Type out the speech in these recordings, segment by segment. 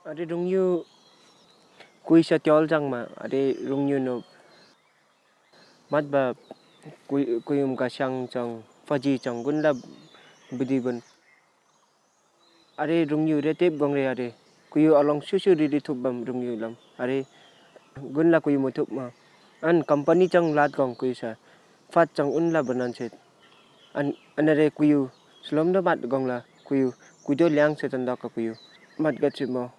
Ade rungyu kui sa tiol jang ma ade rungyu no mat ba kuyum ka syang chang faji chang gun la budi bun ade rungyu re tep gong re ade kuyu along su su di thup bam rungyu lam ade gun la kuyu mo thup ma an company chang lat gong kuyu sa fat chang un la banan set an anare kuyu slom da mat gong la kuyu kudo liang se tan da ka kuyu mat ga chi mo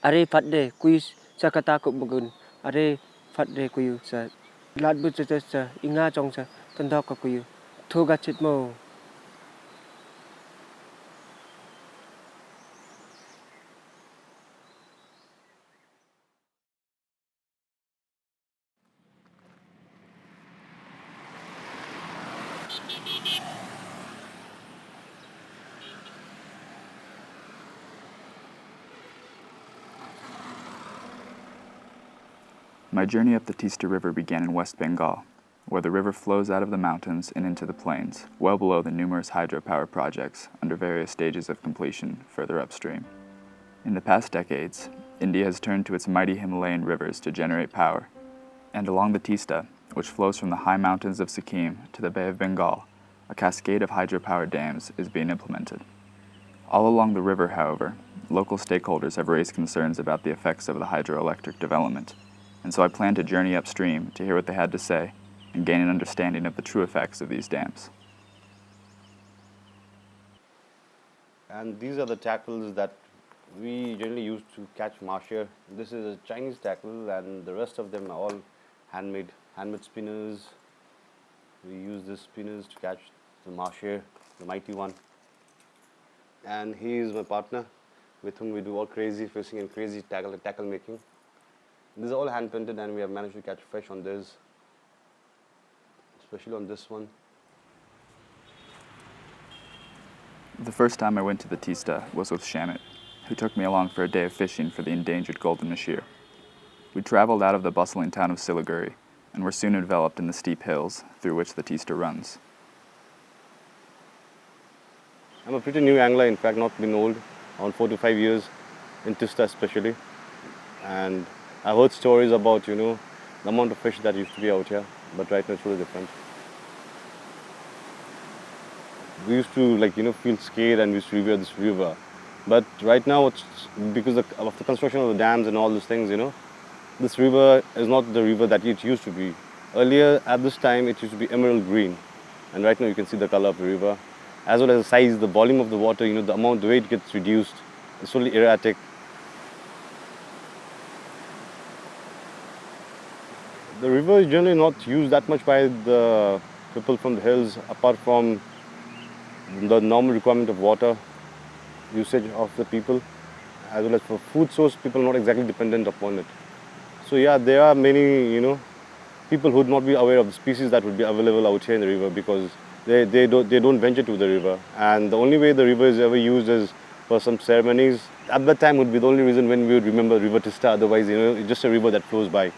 are fat de kuyu sa kata ko bugun are fat de kuyu sa lat bu sa inga chong sa tan da ka kuyu thu ga chit mo. My journey up the Teesta River began in West Bengal, where the river flows out of the mountains and into the plains, well below the numerous hydropower projects under various stages of completion further upstream. In the past decades, India has turned to its mighty Himalayan rivers to generate power, and along the Teesta, which flows from the high mountains of Sikkim to the Bay of Bengal, a cascade of hydropower dams is being implemented. All along the river, however, local stakeholders have raised concerns about the effects of the hydroelectric development, and so I plan to journey upstream to hear what they had to say and gain an understanding of the true effects of these dams. And these are the tackles that we generally use to catch marshare. This is a Chinese tackle, and the rest of them are all handmade spinners. We use these spinners to catch the marshare, the mighty one. And he is my partner, with whom we do all crazy fishing and crazy tackle making. These are all hand painted, and we have managed to catch fish on this, especially on this one. The first time I went to the Teesta was with Shamit, who took me along for a day of fishing for the endangered golden ashir. We traveled out of the bustling town of Siliguri and were soon enveloped in the steep hills through which the Teesta runs. I'm a pretty new angler, in fact, not been old, around 4 to 5 years, in Teesta especially. And I heard stories about, the amount of fish that used to be out here, but right now it's really different. We used to, feel scared and we used to revere this river. But right now, it's because of the construction of the dams and all these things, this river is not the river that it used to be. Earlier, at this time, it used to be emerald green. And right now, you can see the color of the river. As well as the size, the volume of the water, the way it gets reduced. It's really erratic. The river is generally not used that much by the people from the hills, apart from the normal requirement of water usage of the people, as well as for food source, people are not exactly dependent upon it. So yeah, there are many, people who would not be aware of the species that would be available out here in the river, because they don't venture to the river. And the only way the river is ever used is for some ceremonies. At that time would be the only reason when we would remember River Teesta. Otherwise, it's just a river that flows by.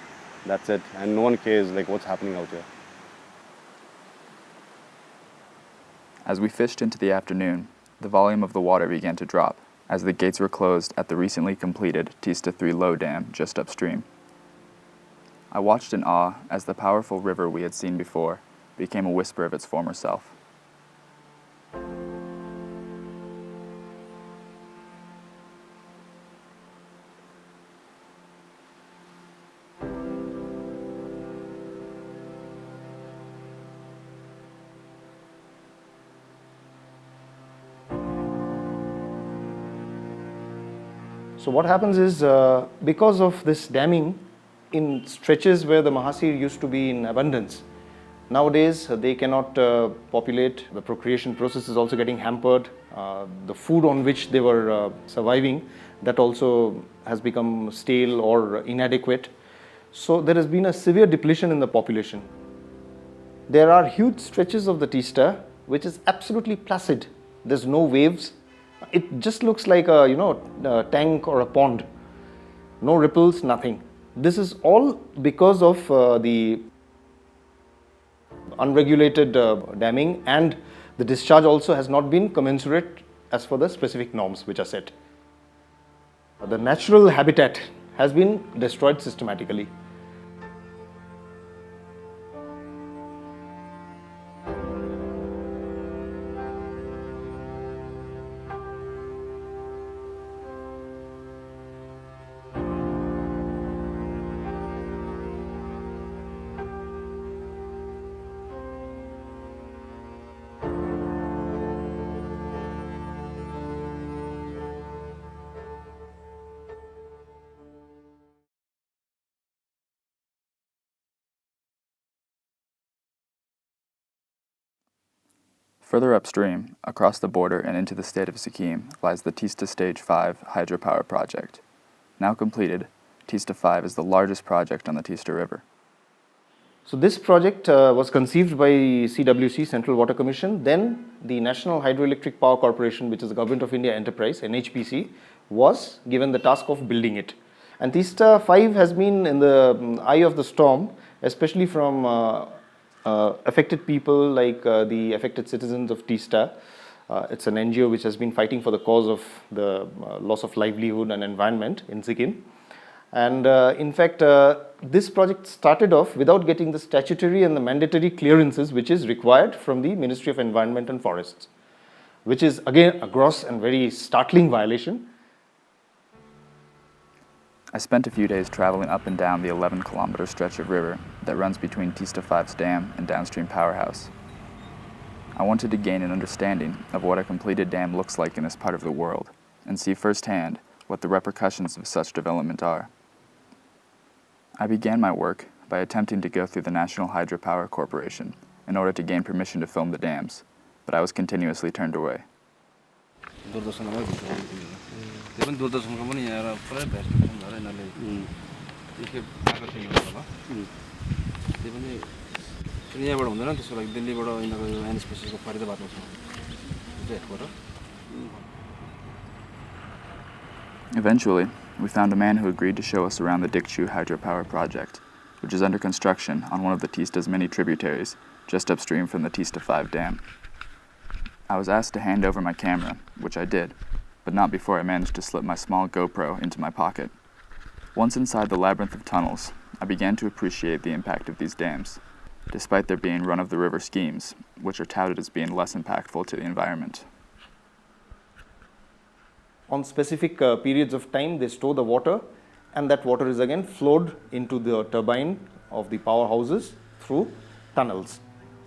That's it. And no one cares what's happening out here. As we fished into the afternoon, the volume of the water began to drop as the gates were closed at the recently completed Teesta 3 Low Dam just upstream. I watched in awe as the powerful river we had seen before became a whisper of its former self. So what happens is, because of this damming, in stretches where the Mahasir used to be in abundance, nowadays they cannot populate. The procreation process is also getting hampered. The food on which they were surviving, that also has become stale or inadequate. So there has been a severe depletion in the population. There are huge stretches of the Teesta which is absolutely placid. There's no waves. It just looks like a tank or a pond. No ripples, nothing. This is all because of the unregulated damming, and the discharge also has not been commensurate as for the specific norms which are set. The natural habitat has been destroyed systematically. Further upstream, across the border and into the state of Sikkim, lies the Teesta Stage 5 hydropower project. Now completed, Teesta 5 is the largest project on the Teesta River. So this project was conceived by CWC, Central Water Commission. Then the National Hydroelectric Power Corporation, which is the Government of India enterprise, NHPC, was given the task of building it. And Teesta 5 has been in the eye of the storm, especially from affected people like the affected citizens of Teesta. It's an NGO which has been fighting for the cause of the loss of livelihood and environment in Sikkim. And in fact, this project started off without getting the statutory and the mandatory clearances which is required from the Ministry of Environment and Forests, which is again a gross and very startling violation. I spent a few days traveling up and down the 11-kilometer stretch of river that runs between Teesta 5's dam and downstream powerhouse. I wanted to gain an understanding of what a completed dam looks like in this part of the world and see firsthand what the repercussions of such development are. I began my work by attempting to go through the National Hydropower Corporation in order to gain permission to film the dams, but I was continuously turned away. Eventually, we found a man who agreed to show us around the Dikchu hydropower project, which is under construction on one of the Teesta's many tributaries, just upstream from the Teesta 5 dam. I was asked to hand over my camera, which I did, but not before I managed to slip my small GoPro into my pocket. Once inside the labyrinth of tunnels, I began to appreciate the impact of these dams, despite there being run-of-the-river schemes, which are touted as being less impactful to the environment. On specific periods of time, they store the water, and that water is again flowed into the turbine of the powerhouses through tunnels,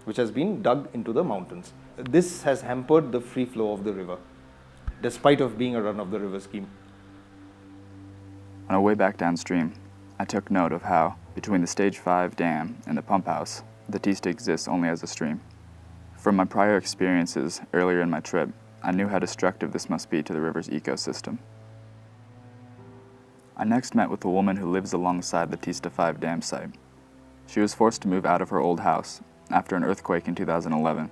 which has been dug into the mountains. This has hampered the free flow of the river, despite of being a run-of-the-river scheme. On our way back downstream, I took note of how, between the Stage 5 dam and the pump house, the Teesta exists only as a stream. From my prior experiences earlier in my trip, I knew how destructive this must be to the river's ecosystem. I next met with a woman who lives alongside the Teesta 5 dam site. She was forced to move out of her old house after an earthquake in 2011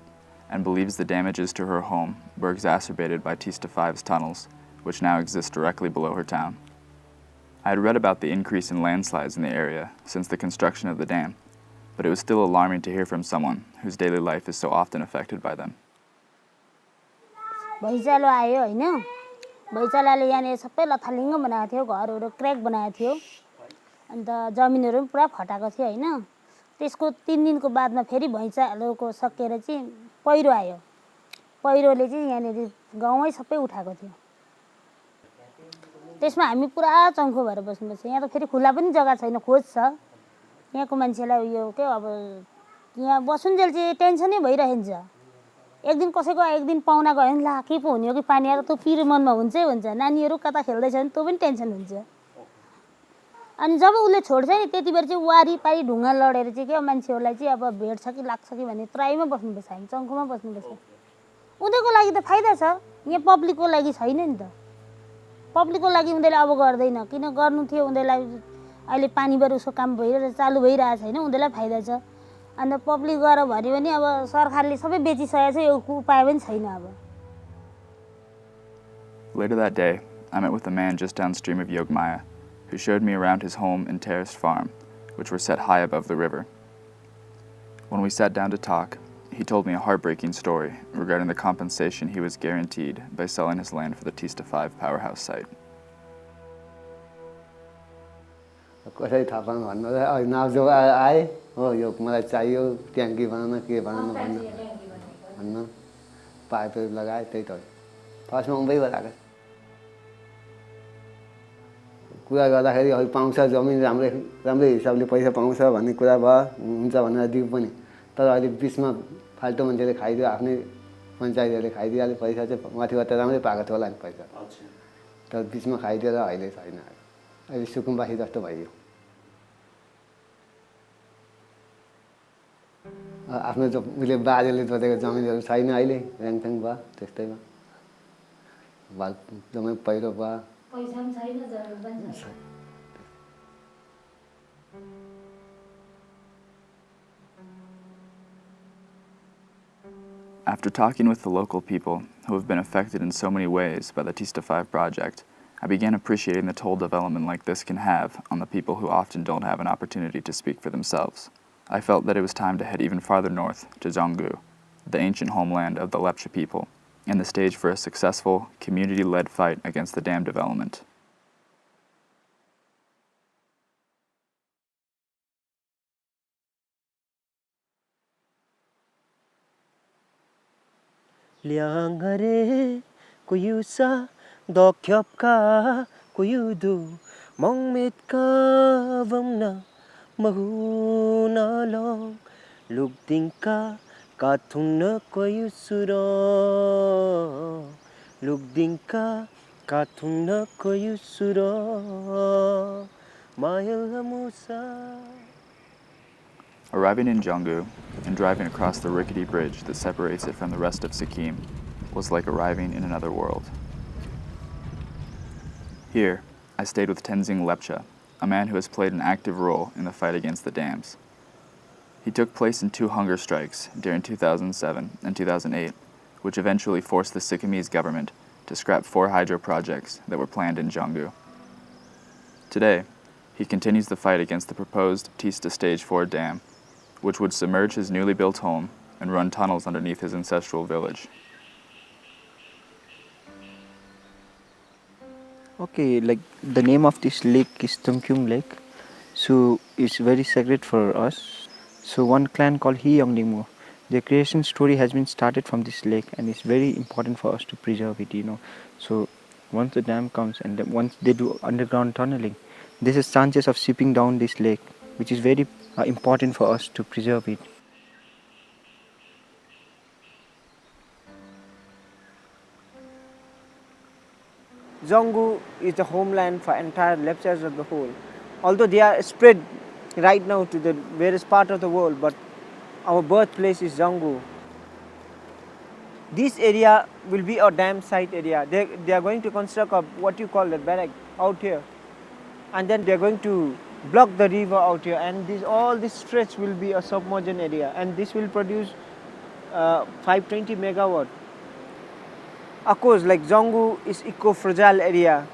and believes the damages to her home were exacerbated by Teesta 5's tunnels, which now exist directly below her town. I had read about the increase in landslides in the area since the construction of the dam, but it was still alarming to hear from someone whose daily life is so often affected by them. भैँचालो आयो हैन भैँचालोले यहाँनिर सबै लथालिङ्ग बनाएको थियो घरहरू crack बनाएको थियो अन्त जमिनहरू पनि पुरा फटाएको थियो हैन त्यसको 3 दिनको बादमा फेरि भैँचालोको सकेर चाहिँ पहिरो आयो पहिरोले चाहिँ यहाँनिर गाउँमै सबै उठाएको थियो त्यसमा हामी पुरा चङ्खो भएर बस्नुपर्छ यहाँ त फेरि खुला पनि जग्गा छैन खोज छ यहाँको मान्छेलाई यो के अब यहाँ बसुन्जेल चाहिँ टेन्सनै भइरहेन्छ एक दिन कसैको एक दिन पाहुना गयो भने ला के पो हुने हो कि पानी आएर त पिरो मनमा हुन्छै हुन्छ नानीहरू कता खेल्दै छ भने त्यो पनि टेन्सन हुन्छ अनि जब उसले छोड्छ नि त्यतिबेर चाहिँ वारीपारी ढुङ्गा लडेर चाहिँ के मान्छेहरूलाई चाहिँ अब भेट्छ कि लाग्छ कि भन्ने त्राइमा बस्नुपर्छ हामी चङ्खोमा बस्नुपर्छ उनीहरूको लागि त फाइदा छ यहाँ पब्लिकको लागि छैन नि त पब्लिकको लागि उनीहरूले अब गर्दैन किन गर्नु थियो उनीहरूलाई अहिले पानीबाट उसको काम भइरहेछ चालु भइरहेछ हैन उनीहरूलाई फाइदा छ अन्त पब्लिक गएर भन्यो भने अब सरकारले सबै बेचिसकेको छ यो उपाय पनि छैन अब Later that day, I met with a man just downstream of Yogmaya who showed me around his home and terraced farm, which were set high above the river. When we sat down to talk, he told me a heartbreaking story regarding the compensation he was guaranteed by selling his land for the Teesta 5 powerhouse site. कसरी थाहा पाउनु भन्नु नाउजो आए हो यो मलाई चाहियो ट्याङ्की बनाउन के बनाउनु भन्नु पाइपहरू लगाए त्यही त फर्स्टमा मुम्बईबाट आएको कुरा गर्दाखेरि अरू पाउँछ जमिन राम्रै हिसाबले पैसा पाउँछ भन्ने कुरा भयो हुन्छ भनेर दिउँ पनि तर अहिले बिचमा फाल्टो मान्छेले खाइदियो आफ्नै पञ्चायतहरूले खाइदिइहाल्यो पैसा चाहिँ माथिबाट राम्रै पाएको थियो होला नि पैसा तर बिचमा खाइदिएर अहिले छैन अहिले सुकुम्बासी जस्तो भइयो आफ्नो उसले बाजेले जोतेको जमिनहरू छैन अहिले ऱ्याङथ्याङ भयो त्यस्तैमा भाल जम्मै पहिरो भयो After talking with the local people who have been affected in so many ways by the Teesta 5 project, I began appreciating the toll development like this can have on the people who often don't have an opportunity to speak for themselves. I felt that it was time to head even farther north to Zhanggu, the ancient homeland of the Lepcha people, and the stage for a successful, community-led fight against the dam development. Liangare kuyusa dokyopka kuyudu mongmetka vamna mahuna long lugdinka kathunna kuyusuro lugdinka kathunna kuyusuro mayalamusa. Arriving in Zhanggu and driving across the rickety bridge that separates it from the rest of Sikkim was like arriving in another world. Here, I stayed with Tenzing Lepcha, a man who has played an active role in the fight against the dams. He took place in 2 hunger strikes during 2007 and 2008, which eventually forced the Sikkimese government to scrap 4 hydro projects that were planned in Zhanggu. Today, he continues the fight against the proposed Teesta Stage 4 dam, which would submerge his newly built home and run tunnels underneath his ancestral village. Okay, like the name of this lake is Tumkyung Lake, so it's very sacred for us. So one clan called Hiyongdingmo, their creation story has been started from this lake, and it's very important for us to preserve it, So once the dam comes and then once they do underground tunneling, there's a chances of shipping down this lake, which is very important for us to preserve it. Zhanggu is the homeland for entire Lepchas of the whole. Although they are spread right now to the various parts of the world, but our birthplace is Zhanggu. This area will be a dam site area. They are going to construct a what you call a barrack out here, and then they are going to block the river out here, and all this stretch will be a submerged area, and this will produce 520 megawatt. Of course, like Zhanggu is eco-fragile area,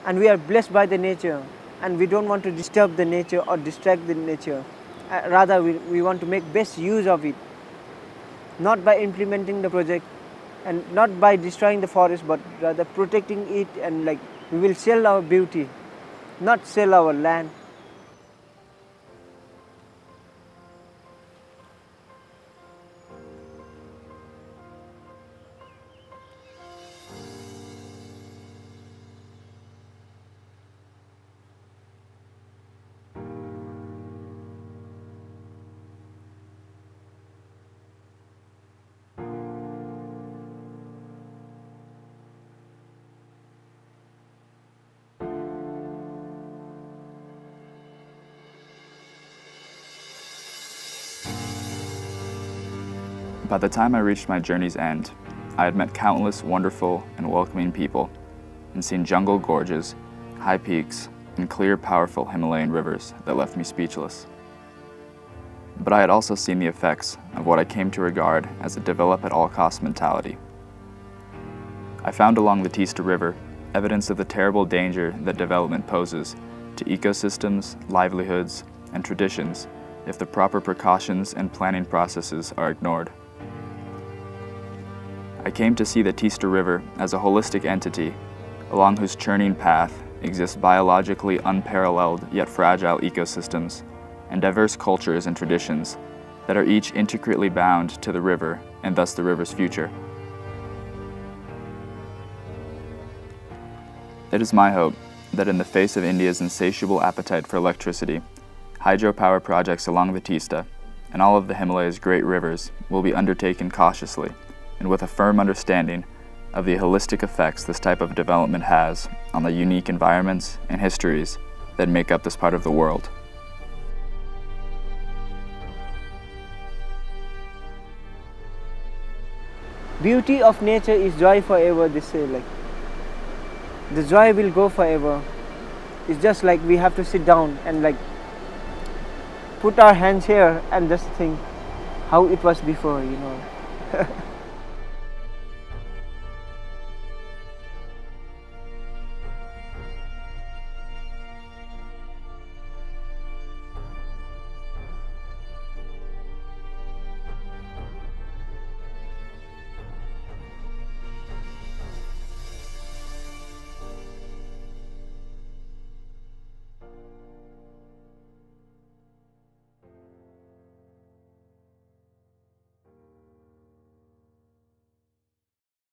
and we are blessed by the nature, and we don't want to disturb the nature or distract the nature. Rather, we want to make best use of it, not by implementing the project and not by destroying the forest, but rather protecting it, and like we will sell our beauty, not sell our land. By the time I reached my journey's end, I had met countless wonderful and welcoming people and seen jungle gorges, high peaks, and clear, powerful Himalayan rivers that left me speechless. But I had also seen the effects of what I came to regard as a develop-at-all-costs mentality. I found along the Teesta River evidence of the terrible danger that development poses to ecosystems, livelihoods, and traditions if the proper precautions and planning processes are ignored. I came to see the Teesta River as a holistic entity along whose churning path exist biologically unparalleled yet fragile ecosystems and diverse cultures and traditions that are each intricately bound to the river and thus the river's future. It is my hope that in the face of India's insatiable appetite for electricity, hydropower projects along the Teesta and all of the Himalayas' great rivers will be undertaken cautiously and with a firm understanding of the holistic effects this type of development has on the unique environments and histories that make up this part of the world. Beauty of nature is joy forever, they say. Like, the joy will go forever. It's just like we have to sit down and like put our hands here and just think how it was before, you know.